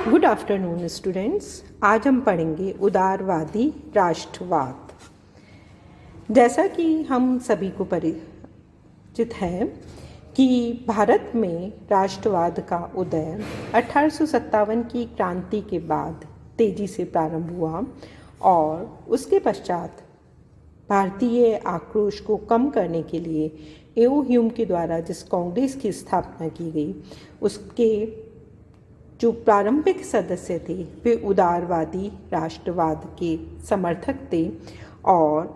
Good afternoon students. आज हम पढ़ेंगे उदारवादी राष्ट्रवाद। जैसा कि हम सभी को परिचित है कि भारत में राष्ट्रवाद का उदय 1857 की क्रांति के बाद तेजी से प्रारंभ हुआ और उसके पश्चात भारतीय आक्रोश को कम करने के लिए एओ ह्यूम के द्वारा जिस कांग्रेस की स्थापना की गई उसके जो प्रारंभिक सदस्य थे वे उदारवादी राष्ट्रवाद के समर्थक थे और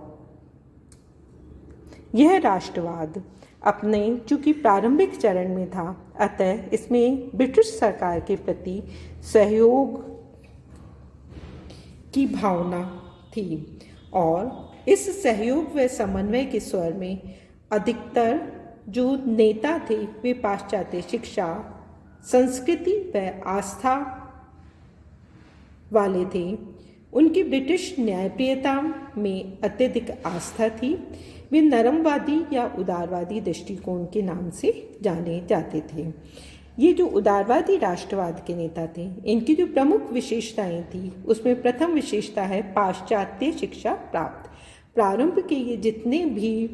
यह राष्ट्रवाद अपने चूँकि प्रारंभिक चरण में था, अतः इसमें ब्रिटिश सरकार के प्रति सहयोग की भावना थी और इस सहयोग व समन्वय के स्वर में अधिकतर जो नेता थे वे पाश्चात्य शिक्षा, संस्कृति व आस्था वाले थे। उनकी ब्रिटिश न्यायप्रियता में अत्यधिक आस्था थी। वे नरमवादी या उदारवादी दृष्टिकोण के नाम से जाने जाते थे। ये जो उदारवादी राष्ट्रवाद के नेता थे, इनकी जो प्रमुख विशेषताएं थी उसमें प्रथम विशेषता है पाश्चात्य शिक्षा प्राप्त। प्रारंभ के ये जितने भी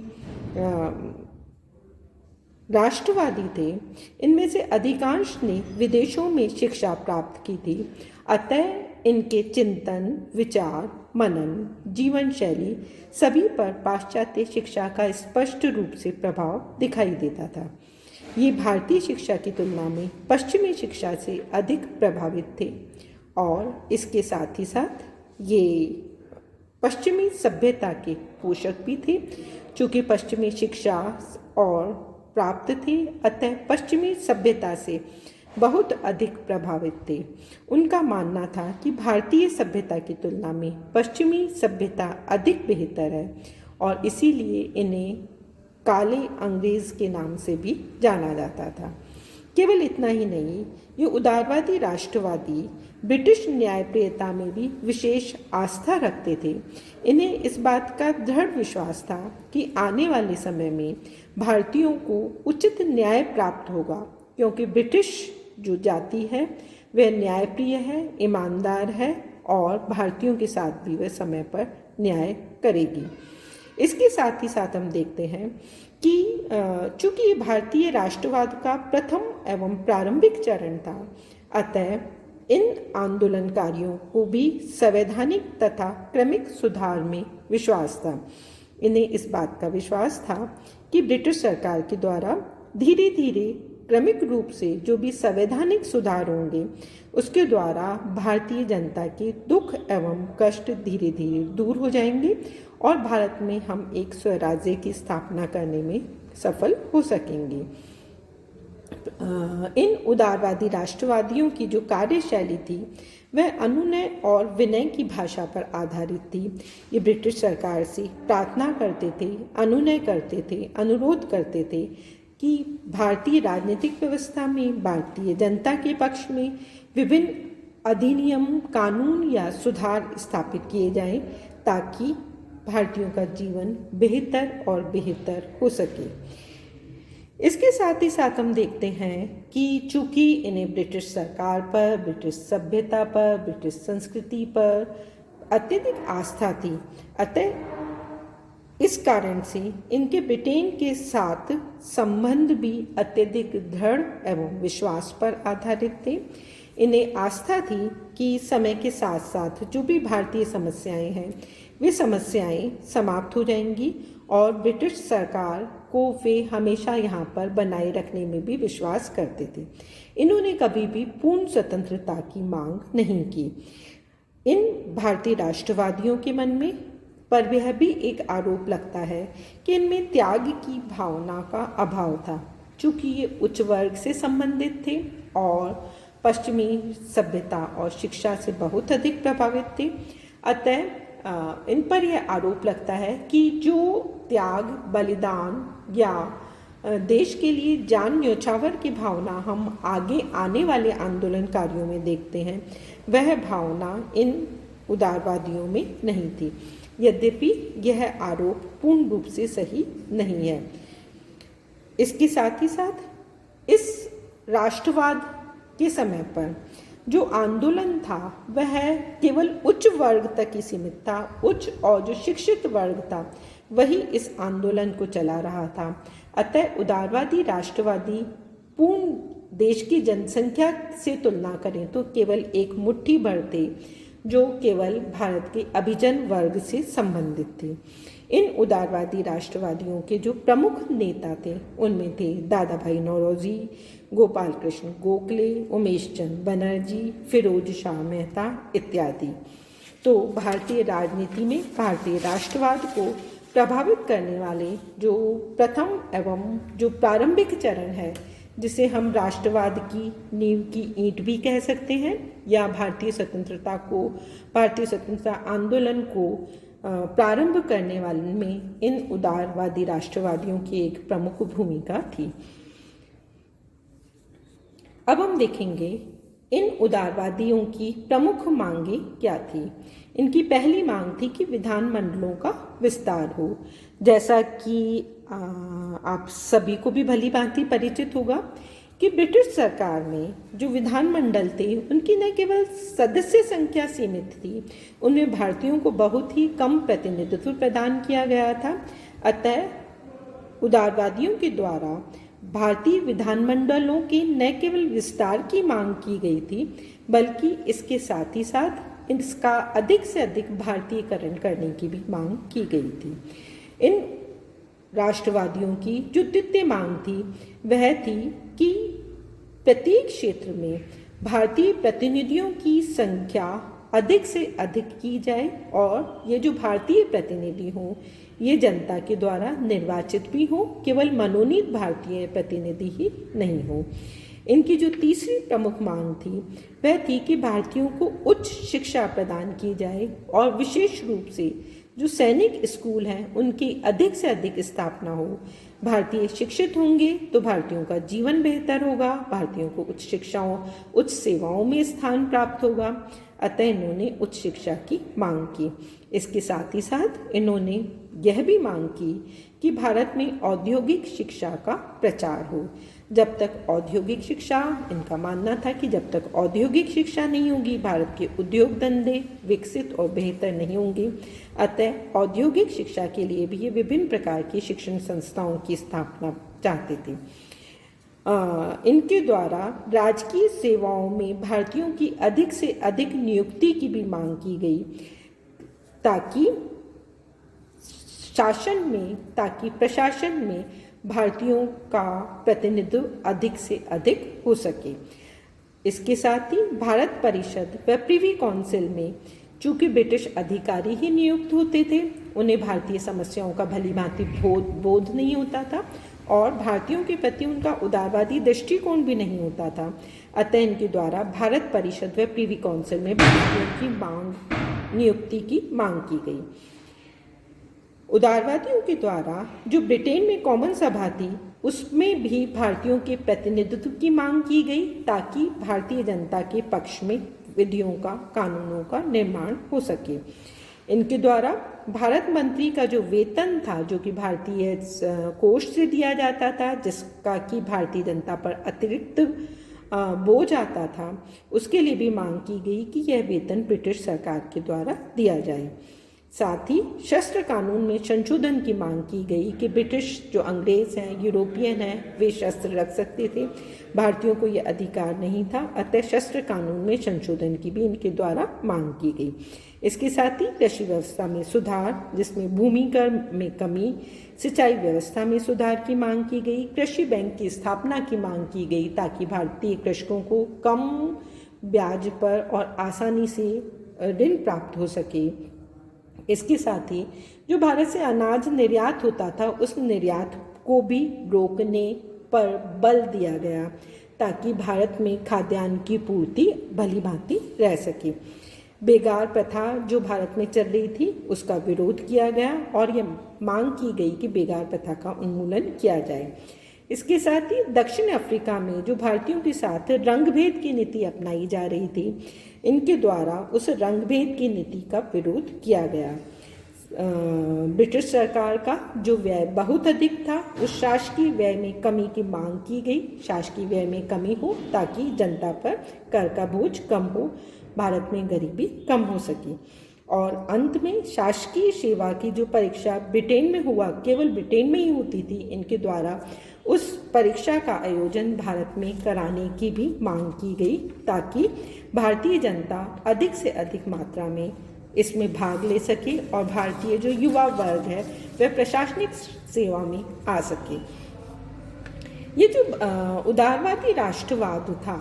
राष्ट्रवादी थे, इनमें से अधिकांश ने विदेशों में शिक्षा प्राप्त की थी, अतः इनके चिंतन, विचार, मनन, जीवन शैली सभी पर पाश्चात्य शिक्षा का स्पष्ट रूप से प्रभाव दिखाई देता था। ये भारतीय शिक्षा की तुलना में पश्चिमी शिक्षा से अधिक प्रभावित थे और इसके साथ ही साथ ये पश्चिमी सभ्यता के पोषक भी थे। चूँकि पश्चिमी शिक्षा और प्राप्त थे, अतः पश्चिमी सभ्यता से बहुत अधिक प्रभावित थे। उनका मानना था कि भारतीय सभ्यता की तुलना में पश्चिमी सभ्यता अधिक बेहतर है और इसीलिए इन्हें काले अंग्रेज के नाम से भी जाना जाता था। केवल इतना ही नहीं, ये उदारवादी राष्ट्रवादी ब्रिटिश न्यायप्रियता में भी विशेष आस्था रखते थे। इन्हें इस बात का दृढ़ विश्वास था कि आने वाले समय में भारतीयों को उचित न्याय प्राप्त होगा, क्योंकि ब्रिटिश जो जाति है वह न्यायप्रिय है, ईमानदार है और भारतीयों के साथ भी वह समय पर न्याय करेगी। इसके साथ ही साथ हम देखते हैं कि चूँकि भारतीय राष्ट्रवाद का प्रथम एवं प्रारंभिक चरण था, अतः इन आंदोलनकारियों को भी संवैधानिक तथा क्रमिक सुधार में विश्वास था। इन्हें इस बात का विश्वास था कि ब्रिटिश सरकार के द्वारा धीरे धीरे क्रमिक रूप से जो भी संवैधानिक सुधार होंगे उसके द्वारा भारतीय जनता के दुख एवं कष्ट धीरे धीरे दूर हो जाएंगे और भारत में हम एक स्वराज्य की स्थापना करने में सफल हो सकेंगे। इन उदारवादी राष्ट्रवादियों की जो कार्यशैली थी वह अनुनय और विनय की भाषा पर आधारित थी। ये ब्रिटिश सरकार से प्रार्थना करते थे, अनुनय करते थे, अनुरोध करते थे कि भारतीय राजनीतिक व्यवस्था में भारतीय जनता के पक्ष में विभिन्न अधिनियम, कानून या सुधार स्थापित किए जाएं ताकि भारतीयों का जीवन बेहतर और बेहतर हो सके। इसके साथ ही साथ हम देखते हैं कि चूँकि इन्हें ब्रिटिश सरकार पर, ब्रिटिश सभ्यता पर, ब्रिटिश संस्कृति पर अत्यधिक आस्था थी, अतः इस कारण से इनके ब्रिटेन के साथ संबंध भी अत्यधिक दृढ़ एवं विश्वास पर आधारित थे। इन्हें आस्था थी कि समय के साथ साथ जो भी भारतीय समस्याएं हैं वे समस्याएं समाप्त हो जाएंगी और ब्रिटिश सरकार को वे हमेशा यहाँ पर बनाए रखने में भी विश्वास करते थे। इन्होंने कभी भी पूर्ण स्वतंत्रता की मांग नहीं की। इन भारतीय राष्ट्रवादियों के मन में पर यह भी एक आरोप लगता है कि इनमें त्याग की भावना का अभाव था। चूँकि ये उच्च वर्ग से संबंधित थे और पश्चिमी सभ्यता और शिक्षा से बहुत अधिक प्रभावित थे, अतः इन पर यह आरोप लगता है कि जो त्याग, बलिदान या देश के लिए जान न्यौछावर की भावना हम आगे आने वाले आंदोलनकारियों में देखते हैं, वह भावना इन उदारवादियों में नहीं थी। यद्यपि यह आरोप पूर्ण रूप से सही नहीं है। इसके साथ ही साथ इस राष्ट्रवाद के समय पर जो आंदोलन था वह केवल उच्च वर्ग तक ही सीमित था। उच्च और जो शिक्षित वर्ग था वही इस आंदोलन को चला रहा था। अतः उदारवादी राष्ट्रवादी पूर्ण देश की जनसंख्या से तुलना करें तो केवल एक मुट्ठी भर थे जो केवल भारत के अभिजन वर्ग से संबंधित थे। इन उदारवादी राष्ट्रवादियों के जो प्रमुख नेता थे उनमें थे दादा भाई नौरोजी, गोपाल कृष्ण गोखले, उमेश चंद बनर्जी, फिरोज शाह मेहता इत्यादि। तो भारतीय राजनीति में भारतीय राष्ट्रवाद को प्रभावित करने वाले जो प्रथम एवं जो प्रारंभिक चरण है, जिसे हम राष्ट्रवाद की नींव की ईंट भी कह सकते हैं या भारतीय स्वतंत्रता आंदोलन को प्रारंभ करने वाले में इन उदारवादी राष्ट्रवादियों की एक प्रमुख भूमिका थी। अब हम देखेंगे इन उदारवादियों की प्रमुख मांगें क्या थी। इनकी पहली मांग थी कि विधानमंडलों का विस्तार हो। जैसा कि आप सभी को भी भली भांति परिचित होगा कि ब्रिटिश सरकार में जो विधानमंडल थे उनकी न केवल सदस्य संख्या सीमित थी, उनमें भारतीयों को बहुत ही कम प्रतिनिधित्व प्रदान किया गया था। अतः उदारवादियों के द्वारा भारतीय विधानमंडलों के न केवल विस्तार की मांग की गई थी, बल्कि इसके साथ ही साथ इसका अधिक से अधिक भारतीयकरण करने की भी मांग की गई थी। इन राष्ट्रवादियों की जो द्वितीय मांग थी वह थी कि प्रत्येक क्षेत्र में भारतीय प्रतिनिधियों की संख्या अधिक से अधिक की जाए और ये जो भारतीय प्रतिनिधि हों ये जनता के द्वारा निर्वाचित भी हो, केवल मनोनीत भारतीय प्रतिनिधि ही नहीं हो। इनकी जो तीसरी प्रमुख मांग थी वह थी कि भारतीयों को उच्च शिक्षा प्रदान की जाए और विशेष रूप से जो सैनिक स्कूल हैं उनकी अधिक से अधिक स्थापना हो। भारतीय शिक्षित होंगे तो भारतीयों का जीवन बेहतर होगा, भारतीयों को उच्च शिक्षाओं उच्च सेवाओं में स्थान प्राप्त होगा। अतः इन्होंने उच्च शिक्षा की मांग की। इसके साथ ही साथ इन्होंने यह भी मांग की कि भारत में औद्योगिक शिक्षा का प्रचार हो। जब तक औद्योगिक शिक्षा, इनका मानना था कि जब तक औद्योगिक शिक्षा नहीं होगी भारत के उद्योग धंधे विकसित और बेहतर नहीं होंगे। अतः औद्योगिक शिक्षा के लिए भी ये विभिन्न प्रकार की शिक्षण संस्थाओं की स्थापना चाहते थे। इनके द्वारा राजकीय सेवाओं में भारतीयों की अधिक से अधिक नियुक्ति की भी मांग की गई ताकि प्रशासन में भारतीयों का प्रतिनिधित्व अधिक से अधिक हो सके। इसके साथ ही भारत परिषद व प्रिवी काउंसिल में चूंकि ब्रिटिश अधिकारी ही नियुक्त होते थे, उन्हें भारतीय समस्याओं का भली भांति बोध नहीं होता था और भारतीयों के प्रति उनका उदारवादी दृष्टिकोण भी नहीं होता था। अतः इनके द्वारा भारत परिषद व प्रिवी काउंसिल में भारतीयों की नियुक्ति की मांग की गई। उदारवादियों के द्वारा जो ब्रिटेन में कॉमन सभा थी उसमें भी भारतीयों के प्रतिनिधित्व की मांग की गई ताकि भारतीय जनता के पक्ष में विधियों का, कानूनों का निर्माण हो सके। इनके द्वारा भारत मंत्री का जो वेतन था, जो कि भारतीय कोष से दिया जाता था, जिसका कि भारतीय जनता पर अतिरिक्त बोझ आता था, उसके लिए भी मांग की गई कि यह वेतन ब्रिटिश सरकार के द्वारा दिया जाए। साथ ही शस्त्र कानून में संशोधन की मांग की गई कि ब्रिटिश जो अंग्रेज हैं, यूरोपियन हैं, वे शस्त्र रख सकते थे, भारतीयों को यह अधिकार नहीं था। अतः शस्त्र कानून में संशोधन की भी इनके द्वारा मांग की गई। इसके साथ ही कृषि व्यवस्था में सुधार, जिसमें भूमि कर में कमी, सिंचाई व्यवस्था में सुधार की मांग की गई। कृषि बैंक की स्थापना की मांग की गई ताकि भारतीय कृषकों को कम ब्याज पर और आसानी से ऋण प्राप्त हो सके। इसके साथ ही जो भारत से अनाज निर्यात होता था उस निर्यात को भी रोकने पर बल दिया गया ताकि भारत में खाद्यान्न की पूर्ति भली भांति रह सके। बेगार प्रथा जो भारत में चल रही थी उसका विरोध किया गया और यह मांग की गई कि बेगार प्रथा का उन्मूलन किया जाए। इसके साथ ही दक्षिण अफ्रीका में जो भारतीयों के साथ रंगभेद की नीति अपनाई जा रही थी, इनके द्वारा उस रंगभेद की नीति का विरोध किया गया। ब्रिटिश सरकार का जो व्यय बहुत अधिक था, उस शासकीय व्यय में कमी की मांग की गई। शासकीय व्यय में कमी हो ताकि जनता पर कर का बोझ कम हो, भारत में गरीबी कम हो सके। और अंत में शासकीय सेवा की जो परीक्षा ब्रिटेन में हुआ, केवल ब्रिटेन में ही होती थी, इनके द्वारा उस परीक्षा का आयोजन भारत में कराने की भी मांग की गई ताकि भारतीय जनता अधिक से अधिक मात्रा में इसमें भाग ले सके और भारतीय जो युवा वर्ग है वह प्रशासनिक सेवा में आ सके। ये जो उदारवादी राष्ट्रवाद था,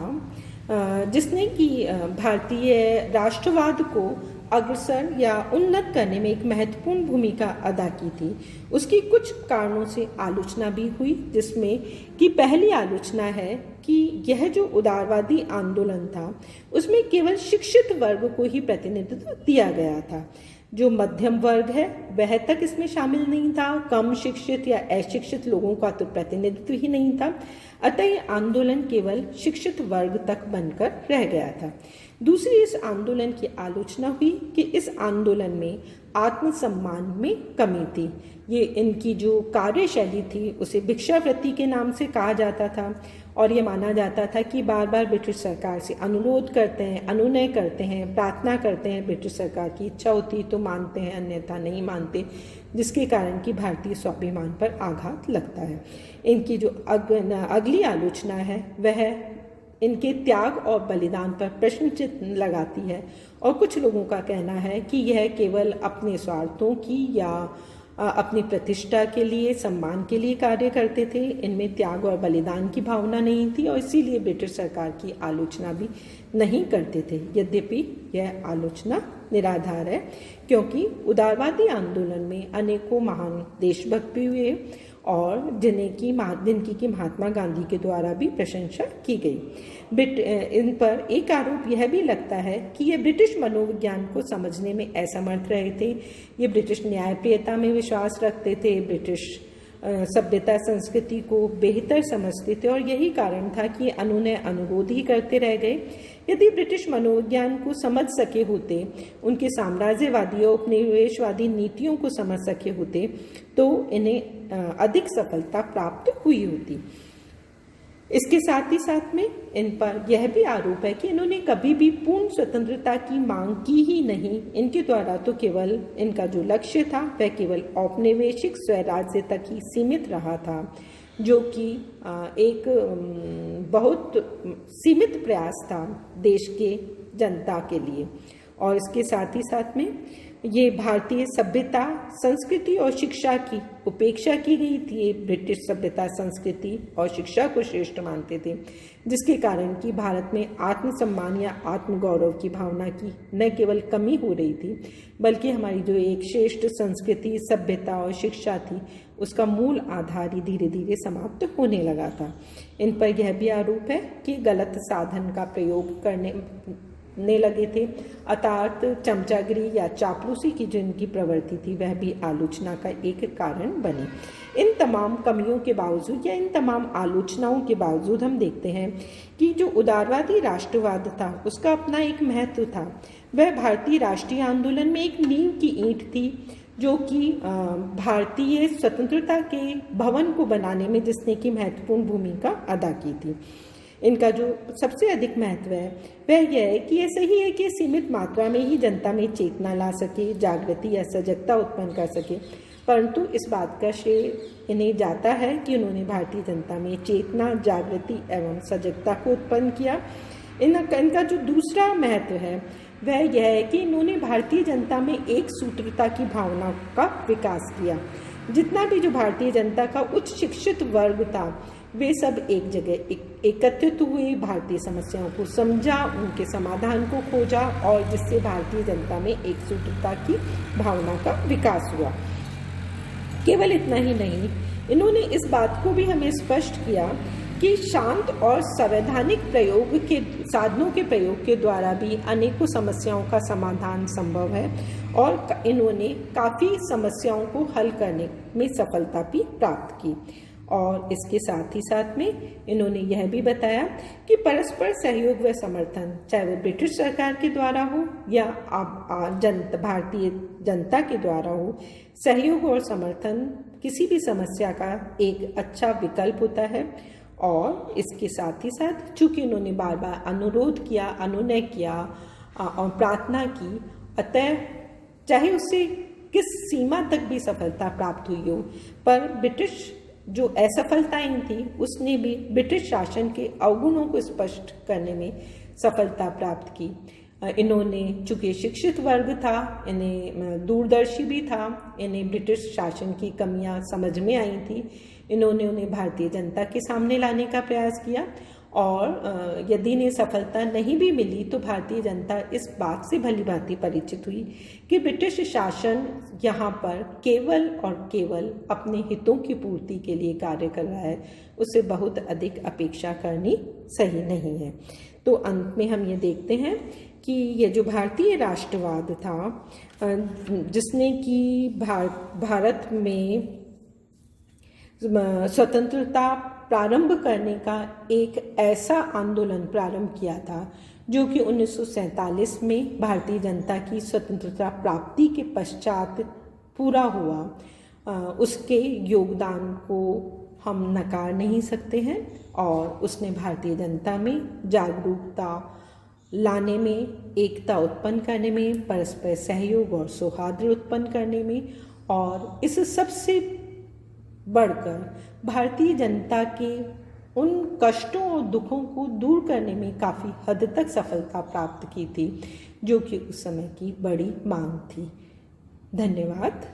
जिसने कि भारतीय राष्ट्रवाद को अग्रसर या उन्नत करने में एक महत्वपूर्ण भूमिका अदा की थी, उसकी कुछ कारणों से आलोचना भी हुई, जिसमें कि पहली आलोचना है कि यह जो उदारवादी आंदोलन था उसमें केवल शिक्षित वर्ग को ही प्रतिनिधित्व दिया गया था। जो मध्यम वर्ग है वह तक इसमें शामिल नहीं था, कम शिक्षित या अशिक्षित लोगों का तो प्रतिनिधित्व ही नहीं था। अतः यह आंदोलन केवल शिक्षित वर्ग तक बनकर रह गया था। दूसरी, इस आंदोलन की आलोचना हुई कि इस आंदोलन में आत्मसम्मान में कमी थी। ये इनकी जो कार्यशैली थी उसे भिक्षावृत्ति के नाम से कहा जाता था और ये माना जाता था कि बार बार ब्रिटिश सरकार से अनुरोध करते हैं, अनुनय करते हैं, प्रार्थना करते हैं, ब्रिटिश सरकार की इच्छा होती तो मानते हैं, अन्यथा नहीं मानते, जिसके कारण कि भारतीय स्वाभिमान पर आघात लगता है। इनकी जो अगली आलोचना है वह इनके त्याग और बलिदान पर प्रश्न चिन्ह लगाती है और कुछ लोगों का कहना है कि यह केवल अपने स्वार्थों की या अपनी प्रतिष्ठा के लिए, सम्मान के लिए कार्य करते थे। इनमें त्याग और बलिदान की भावना नहीं थी और इसीलिए ब्रिटिश सरकार की आलोचना भी नहीं करते थे। यद्यपि यह आलोचना निराधार है, क्योंकि उदारवादी आंदोलन में अनेकों महान देशभक्त भी हुए और जिनकी की महात्मा गांधी के द्वारा भी प्रशंसा की गई। इन पर एक आरोप यह भी लगता है कि ये ब्रिटिश मनोविज्ञान को समझने में असमर्थ रहे थे। ये ब्रिटिश न्यायप्रियता में विश्वास रखते थे, ब्रिटिश सभ्यता संस्कृति को बेहतर समझते थे और यही कारण था कि अनुनय अनुरोध ही करते रह गए। यदि ब्रिटिश मनोविज्ञान को समझ सके होते, उनके साम्राज्यवादी और उपनिवेशवादी नीतियों को समझ सके होते तो इन्हें अधिक सफलता प्राप्त हुई होती। इसके साथ ही साथ में इन पर यह भी आरोप है कि इन्होंने कभी भी पूर्ण स्वतंत्रता की मांग की ही नहीं। इनके द्वारा तो केवल इनका जो लक्ष्य था वह केवल औपनिवेशिक स्वराज्य तक ही सीमित रहा था, जो कि एक बहुत सीमित प्रयास था देश के जनता के लिए। और इसके साथ ही साथ में ये भारतीय सभ्यता, संस्कृति और शिक्षा की उपेक्षा की गई थी। ये ब्रिटिश सभ्यता, संस्कृति और शिक्षा को श्रेष्ठ मानते थे, जिसके कारण कि भारत में आत्मसम्मान या आत्मगौरव की भावना की न केवल कमी हो रही थी, बल्कि हमारी जो एक श्रेष्ठ संस्कृति, सभ्यता और शिक्षा थी उसका मूल आधार ही धीरे धीरे समाप्त होने लगा था। इन पर यह भी आरोप है कि गलत साधन का प्रयोग करने लगे थे, अर्थात चमचागिरी या चापलूसी की जो इनकी प्रवृत्ति थी वह भी आलोचना का एक कारण बनी। इन तमाम कमियों के बावजूद या इन तमाम आलोचनाओं के बावजूद हम देखते हैं कि जो उदारवादी राष्ट्रवाद था उसका अपना एक महत्व था। वह भारतीय राष्ट्रीय आंदोलन में एक नींव की ईंट थी, जो कि भारतीय स्वतंत्रता के भवन को बनाने में जिसने की महत्वपूर्ण भूमिका अदा की थी। इनका जो सबसे अधिक महत्व है वह यह है कि ये सही है कि सीमित मात्रा में ही जनता में चेतना ला सके, जागृति या सजगता उत्पन्न कर सके, परंतु इस बात का श्रेय इन्हें जाता है कि उन्होंने भारतीय जनता में चेतना, जागृति एवं सजगता को उत्पन्न किया। इनका जो दूसरा महत्व है वह यह है कि इन्होंने भारतीय जनता में एक सूत्रता की भावना का विकास किया। जितना भी जो भारतीय जनता का उच्च शिक्षित वर्ग था वे सब एक जगह एकत्रित हुए, भारतीय समस्याओं को समझा, उनके समाधान को खोजा और जिससे भारतीय जनता में एक सूत्रता की भावना का विकास हुआ। केवल इतना ही नहीं, इन्होंने इस बात को भी हमें स्पष्ट किया कि शांत और संवैधानिक प्रयोग के साधनों के प्रयोग के द्वारा भी अनेकों समस्याओं का समाधान संभव है और इन्होंने काफ़ी समस्याओं को हल करने में सफलता भी प्राप्त की। और इसके साथ ही साथ में इन्होंने यह भी बताया कि परस्पर सहयोग व समर्थन, चाहे वो ब्रिटिश सरकार के द्वारा हो या भारतीय जनता के द्वारा हो, सहयोग और समर्थन किसी भी समस्या का एक अच्छा विकल्प होता है। और इसके साथ ही साथ चूंकि उन्होंने बार बार अनुरोध किया, अनुनय किया और प्रार्थना की, अतः चाहे उससे किस सीमा तक भी सफलता प्राप्त हुई हो, पर ब्रिटिश जो असफलताएं थी उसने भी ब्रिटिश शासन के अवगुणों को स्पष्ट करने में सफलता प्राप्त की। इन्होंने, चूंकि शिक्षित वर्ग था, इन्हें दूरदर्शी भी था, इन्हें ब्रिटिश शासन की कमियां समझ में आई थी, इन्होंने उन्हें भारतीय जनता के सामने लाने का प्रयास किया। और यदि इन्हें सफलता नहीं भी मिली तो भारतीय जनता इस बात से भली भांति परिचित हुई कि ब्रिटिश शासन यहाँ पर केवल और केवल अपने हितों की पूर्ति के लिए कार्य कर रहा है, उससे बहुत अधिक अपेक्षा करनी सही नहीं है। तो अंत में हम ये देखते हैं कि ये जो भारतीय राष्ट्रवाद था, जिसने कि भारत में स्वतंत्रता प्रारंभ करने का एक ऐसा आंदोलन प्रारंभ किया था जो कि 1947 में भारतीय जनता की स्वतंत्रता प्राप्ति के पश्चात पूरा हुआ, उसके योगदान को हम नकार नहीं सकते हैं। और उसने भारतीय जनता में जागरूकता लाने में, एकता उत्पन्न करने में, परस्पर सहयोग और सौहार्द उत्पन्न करने में, और इस सबसे बढ़कर भारतीय जनता के उन कष्टों और दुखों को दूर करने में काफ़ी हद तक सफलता प्राप्त की थी, जो कि उस समय की बड़ी मांग थी। धन्यवाद।